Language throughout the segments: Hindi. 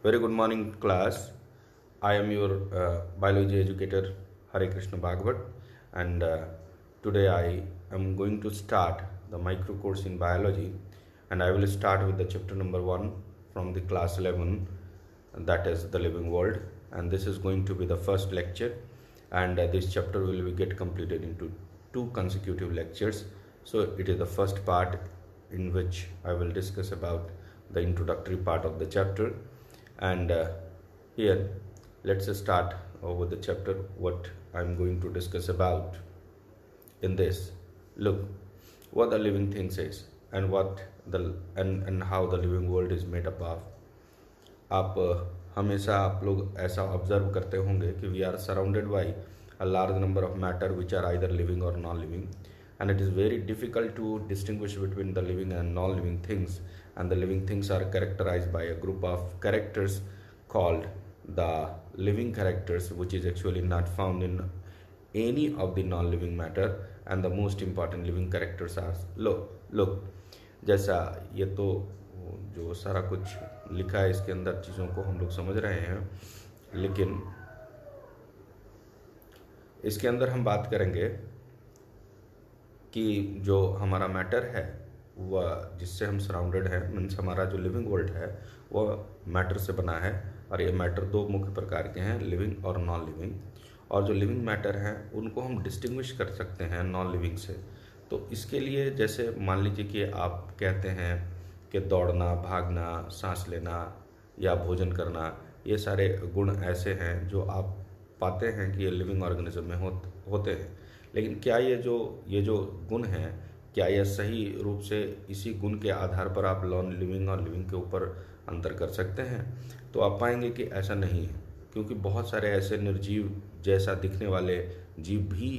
Very good morning, class. I am your biology educator Hare Krishna Bhagavat, and today I am going to start the micro course in biology, and I will start with the chapter number 1 from the class 11, that is the living world, and this is going to be the first lecture, and this chapter will be get completed into 2 consecutive lectures. So it is the first part in which I will discuss about the introductory part of the chapter, and here let's start with the chapter what I'm going to discuss about in this. Look what the living things is and what the and how the living world is made up of. आप हमेशा आप लोग ऐसा ऑब्जर्व करते होंगे कि we are surrounded by a large number of matter which are either living or non-living, and it is very difficult to distinguish between the living and non-living things, and the living things are characterized by a group of characters called the living characters, which is actually not found in any of the non-living matter, and the most important living characters are look जैसा ये तो जो सारा कुछ लिखा है इसके अंदर चीज़ों को हम लोग समझ रहे हैं, लेकिन इसके अंदर हम बात करेंगे कि जो हमारा मैटर है वह जिससे हम सराउंडेड है, मीन्स हमारा जो लिविंग वर्ल्ड है वह मैटर से बना है, और ये मैटर 2 मुख्य प्रकार के हैं, लिविंग और नॉन लिविंग। और जो लिविंग मैटर हैं उनको हम डिस्टिंग्विश कर सकते हैं नॉन लिविंग से। तो इसके लिए जैसे मान लीजिए कि आप कहते हैं कि दौड़ना, भागना, सांस लेना या भोजन करना, ये सारे गुण ऐसे हैं जो आप पाते हैं कि ये लिविंग ऑर्गेनिज्म में होते हैं। लेकिन क्या ये जो गुण हैं, क्या यह सही रूप से इसी गुण के आधार पर आप नॉन लिविंग और लिविंग के ऊपर अंतर कर सकते हैं? तो आप पाएंगे कि ऐसा नहीं है, क्योंकि बहुत सारे ऐसे निर्जीव जैसा दिखने वाले जीव भी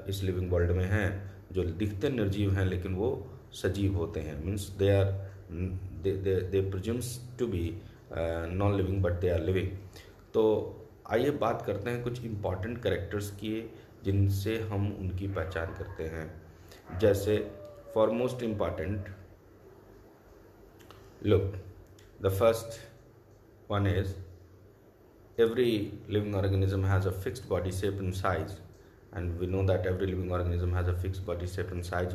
इस लिविंग वर्ल्ड में हैं जो दिखते निर्जीव हैं लेकिन वो सजीव होते हैं। Means they presumes to be non living but they are living. तो आइए बात करते हैं कुछ इम्पॉर्टेंट कैरेक्टर्स की जिनसे हम उनकी पहचान करते हैं। जैसे for most important, look the first one is every living organism has a fixed body shape and size, and we know that every living organism has a fixed body shape and size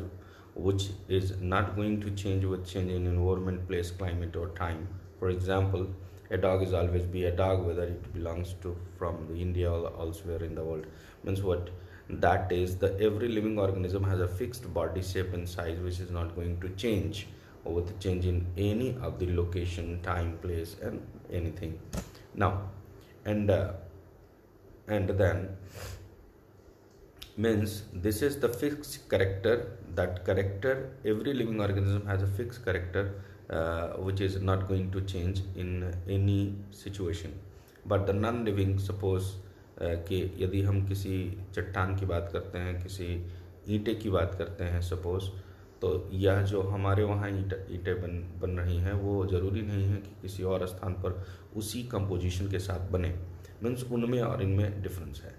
which is not going to change with change in environment, place, climate or time. For example, a dog is always be a dog whether it belongs to from India or elsewhere in the world. Means what that is, the every living organism has a fixed body shape and size which is not going to change with change in any of the location, time, place and anything. Now and then means this is the fixed character. That character, every living organism has a fixed character which is not going to change in any situation. But the non living, suppose कि यदि हम किसी चट्टान की बात करते हैं, किसी ईंटे की बात करते हैं सपोज, तो यह जो हमारे वहाँ ईंटें बन रही हैं वो ज़रूरी नहीं है कि किसी और स्थान पर उसी कंपोजिशन के साथ बने। मीन्स उनमें और इनमें डिफरेंस है।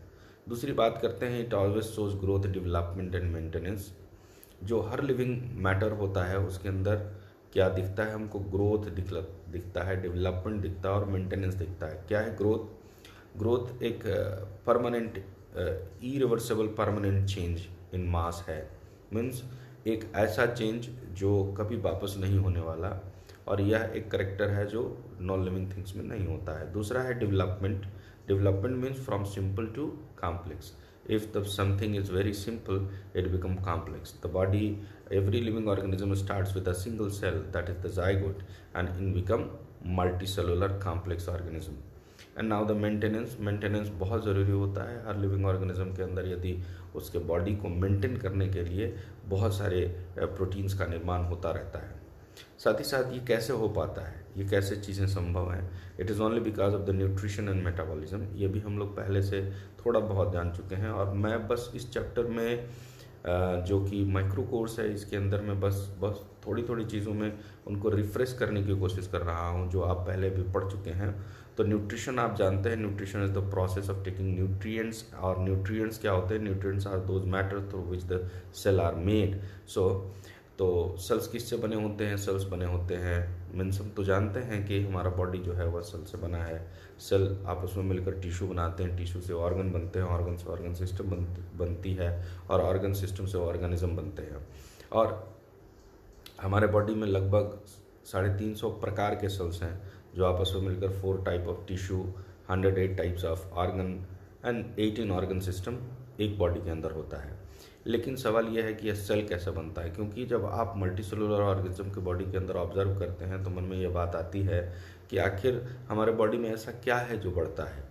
दूसरी बात करते हैं, it always shows growth, development and maintenance. जो हर लिविंग मैटर होता है उसके अंदर क्या दिखता है हमको? ग्रोथ दिखता है, डेवलपमेंट दिखता है और मेंटेनेंस दिखता है। क्या है ग्रोथ? ग्रोथ एक permanent irreversible permanent change in mass है। मीन्स एक ऐसा चेंज जो कभी वापस नहीं होने वाला, और यह एक करेक्टर है जो नॉन लिविंग थिंग्स में नहीं होता है। दूसरा है development. Development means from simple to complex. If the something is very simple it become complex. The body, every living organism starts with a single cell that is the zygote and in become multi cellular complex organism. And now the maintenance बहुत ज़रूरी होता है हर लिविंग ऑर्गेनिज्म के अंदर। यदि उसके बॉडी को मेंटेन करने के लिए बहुत सारे प्रोटीन्स का निर्माण होता रहता है। साथ ही साथ ये कैसे हो पाता है, ये कैसे चीज़ें संभव हैं? It is only because of the nutrition and metabolism. ये भी हम लोग पहले से थोड़ा बहुत जान चुके हैं, और मैं बस इस चैप्टर में जो कि माइक्रो कोर्स है इसके अंदर मैं बस थोड़ी चीज़ों में उनको रिफ्रेश करने की कोशिश कर रहा हूँ जो आप पहले भी पढ़ चुके हैं। तो न्यूट्रिशन आप जानते हैं, nutrition is the process of taking nutrients. और न्यूट्रिएंट्स क्या होते हैं? Nutrients are those matter through which the cell are made. तो सेल्स किससे बने होते हैं? सेल्स बने होते हैं मीन्स हम तो जानते हैं कि हमारा बॉडी जो है वह सेल से बना है, सेल आपस में मिलकर टिश्यू बनाते हैं, टिश्यू से ऑर्गन बनते हैं, ऑर्गन से ऑर्गन सिस्टम बनती है, और ऑर्गन सिस्टम से ऑर्गेनिज्म बनते हैं। और हमारे बॉडी में लगभग 350 प्रकार के सेल्स हैं जो आपस में मिलकर 4 type of tissue, 108 types of organ and 18 organ system एक बॉडी के अंदर होता है। लेकिन सवाल यह है कि यह सेल कैसे बनता है, क्योंकि जब आप मल्टी सेलुलर ऑर्गेनिज्म के बॉडी के अंदर ऑब्जर्व करते हैं तो मन में यह बात आती है कि आखिर हमारे बॉडी में ऐसा क्या है जो बढ़ता है।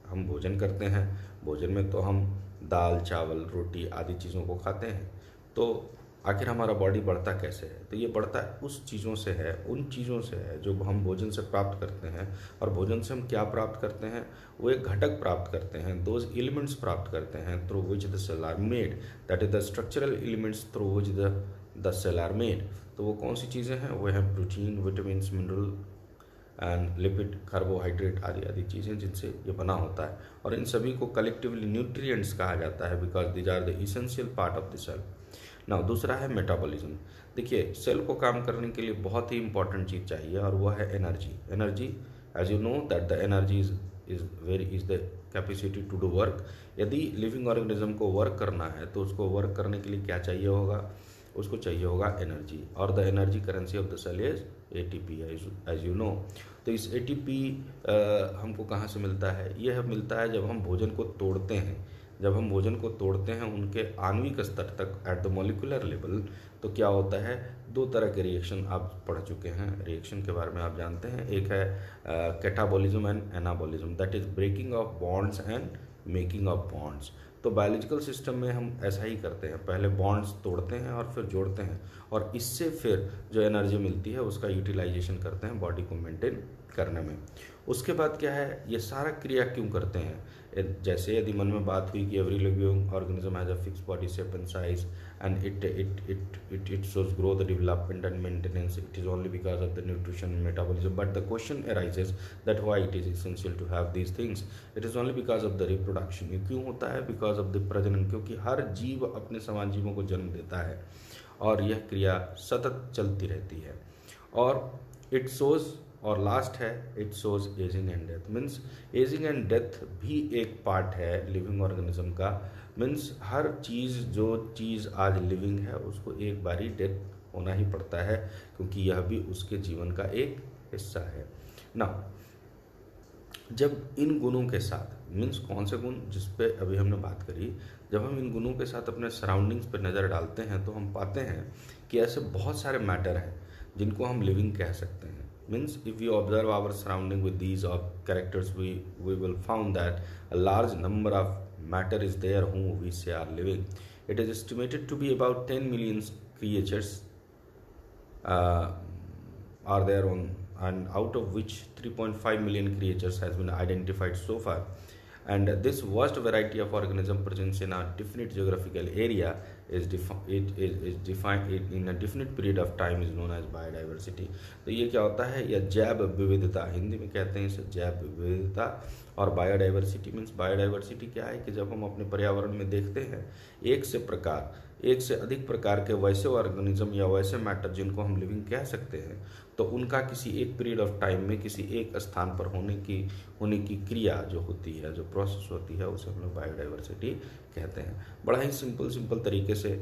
हम भोजन करते हैं, भोजन में तो हम दाल, चावल, रोटी आदि चीज़ों को खाते हैं, तो आखिर हमारा बॉडी बढ़ता कैसे है? तो ये बढ़ता है उस चीज़ों से है, उन चीज़ों से है जो हम भोजन से प्राप्त करते हैं। और भोजन से हम क्या प्राप्त करते हैं? वो एक घटक प्राप्त करते हैं, दोज एलिमेंट्स प्राप्त करते हैं through which the cell are made, that is the structural elements through which the cell are made. तो वो कौन सी चीज़ें हैं? वो हैं protein, vitamin, mineral and lipid, carbohydrate आदि आदि चीज़ें जिनसे ये बना होता है। और इन सभी को कलेक्टिवली न्यूट्रिएंट्स कहा जाता है, because these are the essential part of the cell. Now दूसरा है मेटाबॉलिज्म। देखिए, सेल को काम करने के लिए बहुत ही इंपॉर्टेंट चीज़ चाहिए, और वह है energy. Energy, as you know that the energy is the capacity to do work. यदि लिविंग ऑर्गेनिज्म को वर्क करना है तो उसको वर्क करने के लिए क्या चाहिए होगा? उसको चाहिए होगा एनर्जी, और the energy currency of the cell is ATP, as you know. तो इस एटीपी हमको कहाँ से मिलता है? यह मिलता है जब हम भोजन को तोड़ते हैं। जब हम भोजन को तोड़ते हैं उनके आणविक स्तर तक, एट द मॉलिक्यूलर लेवल, तो क्या होता है? 2 तरह के रिएक्शन आप पढ़ चुके हैं, रिएक्शन के बारे में आप जानते हैं। एक है catabolism and anabolism, that is breaking of bonds and making of bonds. तो बायोलॉजिकल सिस्टम में हम ऐसा ही करते हैं, पहले बॉन्ड्स तोड़ते हैं और फिर जोड़ते हैं, और इससे फिर जो एनर्जी मिलती है उसका यूटिलाइजेशन करते हैं बॉडी को मेंटेन करने में। उसके बाद क्या है? ये सारा क्रिया क्यों करते हैं? जैसे यदि मन में बात हुई कि every living organism has a fix body shape and size and it shows growth, development and maintenance. It is only because of the nutrition and metabolism. But the question arises that why it is essential to have these things? It is only because of the reproduction. ये क्यों होता है? Because of the प्रजनन, क्योंकि हर जीव अपने समान जीवों को जन्म देता है और यह क्रिया सतत चलती रहती है। और it shows, और लास्ट है it shows ageing and death. Means ageing and death भी एक पार्ट है लिविंग ऑर्गेनिज्म का। मीन्स हर चीज़, जो चीज़ आज लिविंग है उसको एक बारी डेथ होना ही पड़ता है, क्योंकि यह भी उसके जीवन का एक हिस्सा है ना। जब इन गुणों के साथ, मीन्स कौन से गुण जिस पे अभी हमने बात करी, जब हम इन गुणों के साथ अपने सराउंडिंग्स पर नज़र डालते हैं तो हम पाते हैं कि ऐसे बहुत सारे मैटर हैं जिनको हम लिविंग कह सकते हैं। Means if we observe our surrounding with these characters, we will found that a large number of matter is there whom we say are living. It is estimated to be about 10 million creatures are there on, and out of which 3.5 million creatures has been identified so far. And this vast variety of organism presence in a definite geographical area is defined in a definite period of time is known as biodiversity. तो ये क्या होता है? यह जैव विविधता, हिंदी में कहते हैं इसे जैव विविधता। और बायोडाइवर्सिटी मीन्स, बायोडाइवर्सिटी क्या है कि जब हम अपने पर्यावरण में देखते हैं एक से अधिक प्रकार के वैसे ऑर्गेनिज्म या वैसे मैटर जिनको हम लिविंग कह सकते हैं, तो उनका किसी एक पीरियड ऑफ टाइम में किसी एक स्थान पर होने की क्रिया जो होती है, जो प्रोसेस होती है, उसे हम लोग बायोडाइवर्सिटी कहते हैं। बड़ा ही सिंपल तरीके से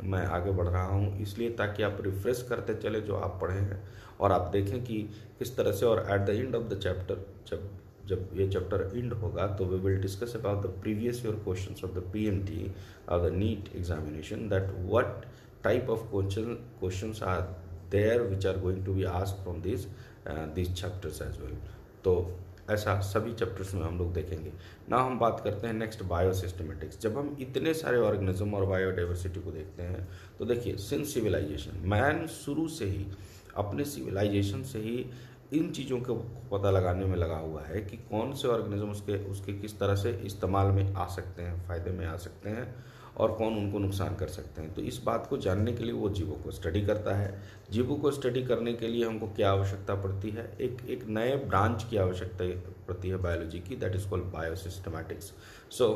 मैं आगे बढ़ रहा हूँ, इसलिए ताकि आप रिफ्रेश करते चले जो आप पढ़े हैं, और आप देखें कि किस तरह से। और at the end of the chapter, जब ये चैप्टर एंड होगा तो we will discuss about the previous year questions of the PMT और the NEET examination, that what type of questions are there which are going to be asked from this chapters as well. तो ऐसा सभी चैप्टर्स में हम लोग देखेंगे ना। हम बात करते हैं नेक्स्ट बायोसिस्टमेटिक्स। जब हम इतने सारे ऑर्गेनिज्म और बायोडाइवर्सिटी को देखते हैं तो देखिए, सिंस सिविलाइजेशन, मैन शुरू से ही अपने सिविलाइजेशन से ही इन चीज़ों को पता लगाने में लगा हुआ है कि कौन से ऑर्गेनिज्म उसके किस तरह से इस्तेमाल में आ सकते हैं, फ़ायदे में आ सकते हैं, और कौन उनको नुकसान कर सकते हैं। तो इस बात को जानने के लिए वो जीवों को स्टडी करता है। जीवों को स्टडी करने के लिए हमको क्या आवश्यकता पड़ती है? एक नए ब्रांच की आवश्यकता पड़ती है बायोलॉजी की, that is called biosystematics. So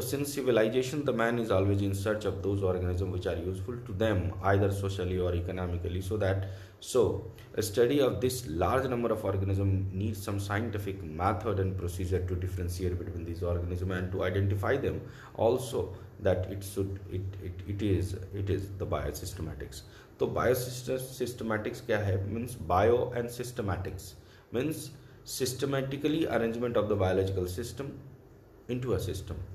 since civilization, the man is always in search of those organisms which are useful to them, either socially or economically, so that So, a study of this large number of organisms needs some scientific method and procedure to differentiate between these organisms and to identify them. Also, that it is the biosystematics. तो biosystematics क्या है? Means bio and systematics means systematically arrangement of the biological system into a system.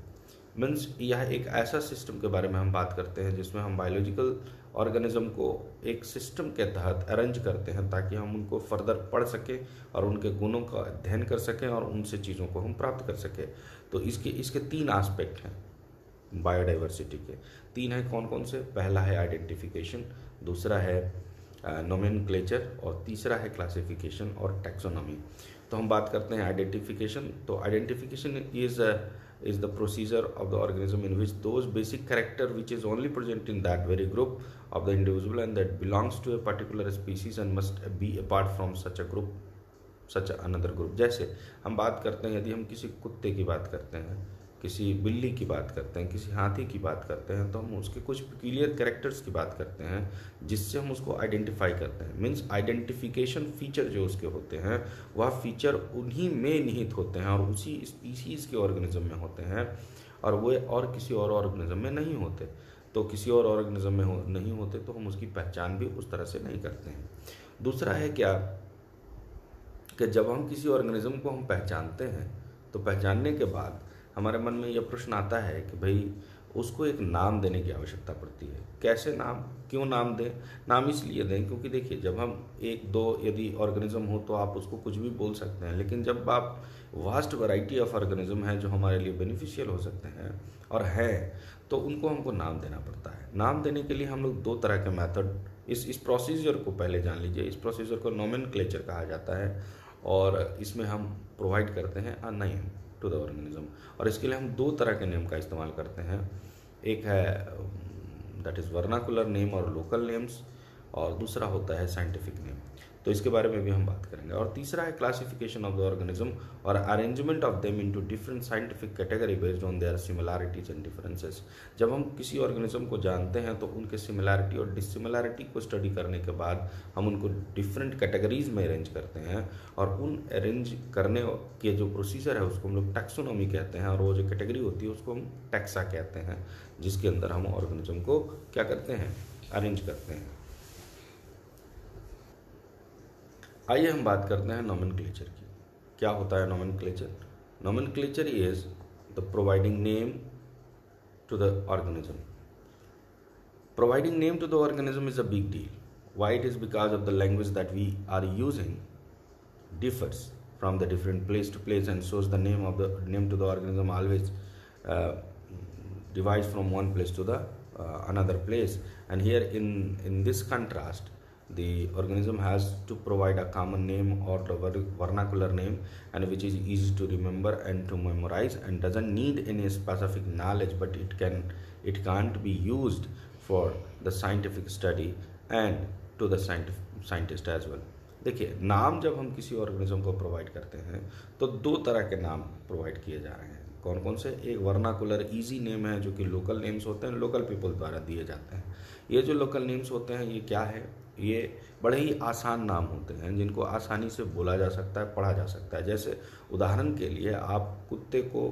Means यह एक ऐसा सिस्टम के बारे में हम बात करते हैं जिसमें हम बायोलॉजिकल ऑर्गेनिज्म को एक सिस्टम के तहत अरेंज करते हैं ताकि हम उनको फर्दर पढ़ सकें और उनके गुणों का अध्ययन कर सकें और उनसे चीज़ों को हम प्राप्त कर सकें। तो इसके तीन एस्पेक्ट हैं बायोडाइवर्सिटी के। तीन है कौन कौन से? पहला है आइडेंटिफिकेशन, दूसरा है नोमेनक्लेचर और तीसरा है क्लासिफिकेशन और टैक्सोनॉमी। तो हम बात करते हैं आइडेंटिफिकेशन। तो identification is the procedure of the organism in which those basic character which is only present in that very group of the individual and that belongs to a particular species and must be apart from such a group, such another group। जैसे हम बात करते हैं, यदि हम किसी कुत्ते की बात करते हैं, किसी बिल्ली की बात करते हैं, किसी हाथी की बात करते हैं, तो हम उसके कुछ पिक्यूलियर कैरेक्टर्स की बात करते हैं जिससे हम उसको आइडेंटिफाई करते हैं। मीन्स आइडेंटिफिकेशन फीचर जो उसके होते हैं वह फीचर उन्हीं में निहित होते हैं और उसी स्पीसीज़ के ऑर्गेनिज्म में होते हैं और वे और किसी और ऑर्गेनिज्म में नहीं होते। तो किसी और ऑर्गेनिज्म में नहीं होते तो हम उसकी पहचान भी उस तरह से नहीं करते हैं। दूसरा है क्या कि जब हम किसी ऑर्गेनिज्म को हम पहचानते हैं तो पहचानने के बाद हमारे मन में यह प्रश्न आता है कि भाई उसको एक नाम देने की आवश्यकता पड़ती है। कैसे नाम, क्यों नाम दें? नाम इसलिए दें क्योंकि देखिए जब हम एक दो यदि ऑर्गेनिज्म हो तो आप उसको कुछ भी बोल सकते हैं, लेकिन जब आप वास्ट वैरायटी ऑफ ऑर्गेनिज्म हैं जो हमारे लिए बेनिफिशियल हो सकते हैं और हैं तो उनको हमको नाम देना पड़ता है। नाम देने के लिए हम लोग दो तरह के मेथड, इस प्रोसीजर को पहले जान लीजिए। इस प्रोसीजर को नोमेनक्लेचर कहा जाता है और इसमें हम प्रोवाइड करते हैं a name to the organism और इसके लिए हम दो तरह के नेम का इस्तेमाल करते हैं। एक है दैट इज़ वर्नाकुलर नेम और लोकल नेम्स और दूसरा होता है साइंटिफिक नेम। तो इसके बारे में भी हम बात करेंगे। और तीसरा है क्लासिफिकेशन ऑफ द ऑर्गेनिज्म और arrangement of them into different scientific category based on their similarities and differences. जब हम किसी ऑर्गेनिज्म को जानते हैं तो उनके सिमिलैरिटी और डिसिमिलैरिटी को स्टडी करने के बाद हम उनको डिफरेंट कैटेगरीज में अरेंज करते हैं और उन अरेंज करने के जो प्रोसीजर है उसको हम लोग टैक्सोनॉमी कहते हैं और वो जो कैटेगरी होती है उसको हम टैक्सा कहते हैं, जिसके अंदर हम ऑर्गेनिज्म को क्या करते हैं? अरेंज करते हैं। आइए हम बात करते हैं नोमेनक्लेचर की। क्या होता है nomenclature? Nomenclature is the providing name to the organism. Providing name to the organism is a big deal. Why? It is because of the language that we are using differs from the different place to place and shows the name to the organism always divides from one place to the another place. And here in this contrast the organism has to provide a common name or the vernacular name and which is easy to remember and to memorize and doesn't need any specific knowledge, but it can't be used for the scientific study and to the scientist as well। देखिए नाम जब हम किसी ऑर्गेनिज्म को प्रोवाइड करते हैं तो दो तरह के नाम प्रोवाइड किए जा रहे हैं। कौन कौन से? एक वर्नाकुलर इजी नेम है जो कि लोकल नेम्स होते हैं, लोकल पीपल द्वारा दिए जाते हैं। ये जो लोकल नेम्स होते हैं ये क्या है? ये बड़े ही आसान नाम होते हैं जिनको आसानी से बोला जा सकता है, पढ़ा जा सकता है। जैसे उदाहरण के लिए आप कुत्ते को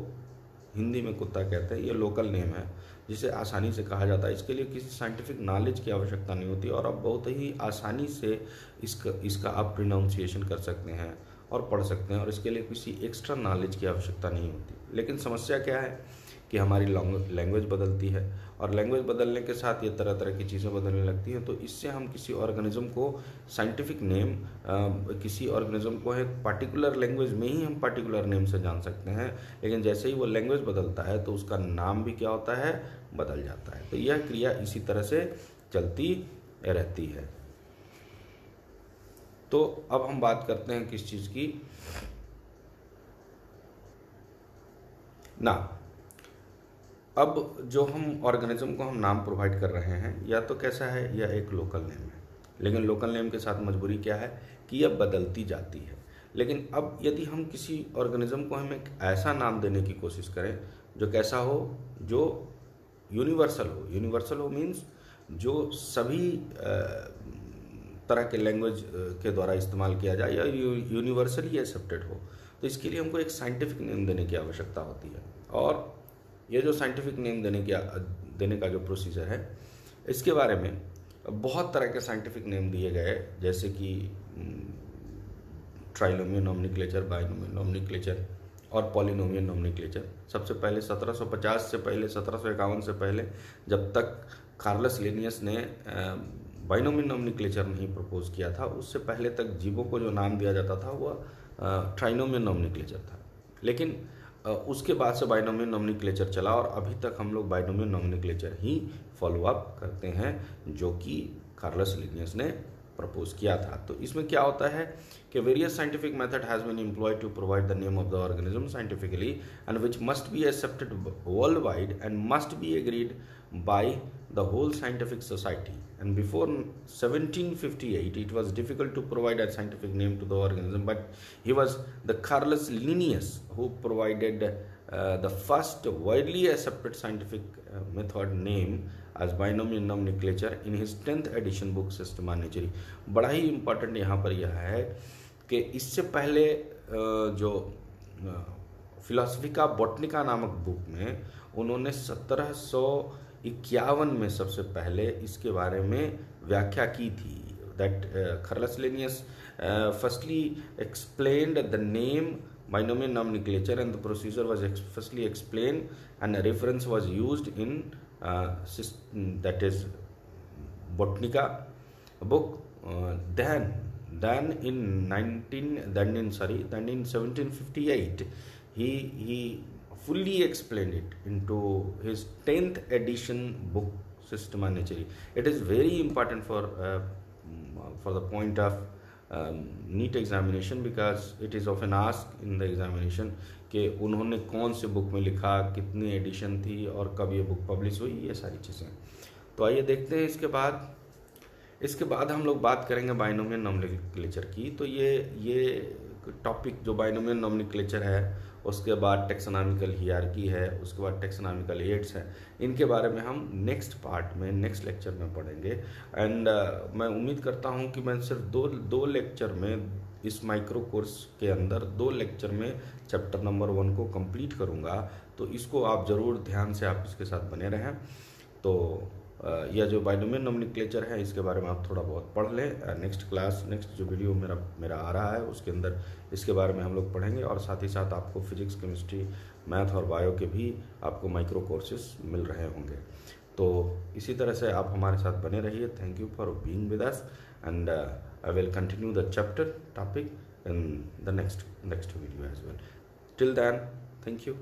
हिंदी में कुत्ता कहते हैं, ये लोकल नेम है जिसे आसानी से कहा जाता है। इसके लिए किसी साइंटिफिक नॉलेज की आवश्यकता नहीं होती और आप बहुत ही आसानी से इसका आप प्रोनाउंसिएशन कर सकते हैं और पढ़ सकते हैं और इसके लिए किसी एक्स्ट्रा नॉलेज की आवश्यकता नहीं होती। लेकिन समस्या क्या है कि हमारी लैंग्वेज बदलती है और लैंग्वेज बदलने के साथ ये तरह तरह की चीज़ें बदलने लगती हैं। तो इससे हम किसी ऑर्गेनिज्म को साइंटिफिक नेम, किसी ऑर्गेनिज्म को एक पार्टिकुलर लैंग्वेज में ही हम पार्टिकुलर नेम से जान सकते हैं, लेकिन जैसे ही वो लैंग्वेज बदलता है तो उसका नाम भी क्या होता है? बदल जाता है। तो यह क्रिया इसी तरह से चलती रहती है। तो अब हम बात करते हैं किस चीज़ की ना। अब जो हम ऑर्गेनिज्म को हम नाम प्रोवाइड कर रहे हैं या तो कैसा है, यह एक लोकल नेम है, लेकिन लोकल नेम के साथ मजबूरी क्या है कि यह बदलती जाती है। लेकिन अब यदि हम किसी ऑर्गेनिज्म को हम एक ऐसा नाम देने की कोशिश करें जो कैसा हो, जो यूनिवर्सल हो। मीन्स जो सभी तरह के लैंग्वेज के द्वारा इस्तेमाल किया जाए या यूनिवर्सली एक्सेप्टेड हो, तो इसके लिए हमको एक साइंटिफिक नेम देने की आवश्यकता होती है। और ये जो साइंटिफिक नेम देने का जो प्रोसीजर है, इसके बारे में बहुत तरह के साइंटिफिक नेम दिए गए, जैसे कि ट्राइनोमियल नोमेनक्लेचर, बाइनोमियल नोमेनक्लेचर और पॉलिनोमियल नोमेनक्लेचर। सबसे पहले 1750 से पहले, 1751 से पहले, जब तक कार्लस लिनियस ने बाइनोमियल नोमेनक्लेचर नहीं प्रपोज किया था, उससे पहले तक जीवों को जो नाम दिया जाता था वह ट्राइनोमियल नोमेनक्लेचर था। लेकिन उसके बाद से बाइनोमियल नोमेनक्लेचर चला और अभी तक हम लोग बाइनोमियल नोमेनक्लेचर ही फॉलो अप करते हैं, जो कि कार्लस लिनियस ने प्रपोज किया था। तो इसमें क्या होता है कि various scientific method has been employed to provide the name of the organism scientifically and which must be accepted world wide and must be agreed by the whole scientific society. And before 1758 it was difficult to provide a scientific name to the organism, but he was the Carolus Linnaeus who provided the first widely accepted scientific method name as binomial nomenclature in his 10th edition book Systema Naturae. बड़ा ही इम्पोर्टेंट यहाँ पर यह है कि इससे पहले जो फिलोसफिका बॉटनिका नामक बुक में उन्होंने 1751 में सबसे पहले इसके बारे में व्याख्या की थी। That Carolus Linnaeus firstly explained the name binomial nomenclature and the procedure was firstly explained and a reference was used in that is Botanica book. Then in 1758 he fully explained it into his 10th edition book Systema Naturae. It is very important for the point of NEET examination, because it is often ask in the examination कि उन्होंने कौन से बुक में लिखा, कितनी एडिशन थी और कब ये बुक पब्लिश हुई, ये सारी चीज़ें। तो आइए देखते हैं इसके बाद हम लोग बात करेंगे बाइनोमियल नोमेनक्लेचर की। तो ये टॉपिक जो बाइनोमियल नोमेनक्लेचर है, उसके बाद टेक्सोनॉमिकल हियरार्की है, उसके बाद टेक्सोनॉमिकल एड्स है, इनके बारे में हम नेक्स्ट पार्ट में, नेक्स्ट लेक्चर में पढ़ेंगे। एंड मैं उम्मीद करता हूं कि मैं सिर्फ दो लेक्चर में, इस माइक्रो कोर्स के अंदर 2 लेक्चर में चैप्टर नंबर 1 को कंप्लीट करूंगा। तो इसको आप ज़रूर ध्यान से आप इसके साथ बने रहें। तो यह जो बाइनोमियल नोमेनक्लेचर है, इसके बारे में आप थोड़ा बहुत पढ़ लें। नेक्स्ट जो वीडियो मेरा आ रहा है, उसके अंदर इसके बारे में हम लोग पढ़ेंगे, और साथ ही साथ आपको फिजिक्स, केमिस्ट्री, मैथ और बायो के भी आपको माइक्रो कोर्सेज मिल रहे होंगे। तो इसी तरह से आप हमारे साथ बने रहिए। Thank you for being with us, and I will continue the chapter topic in the next video as well. Till then, thank you.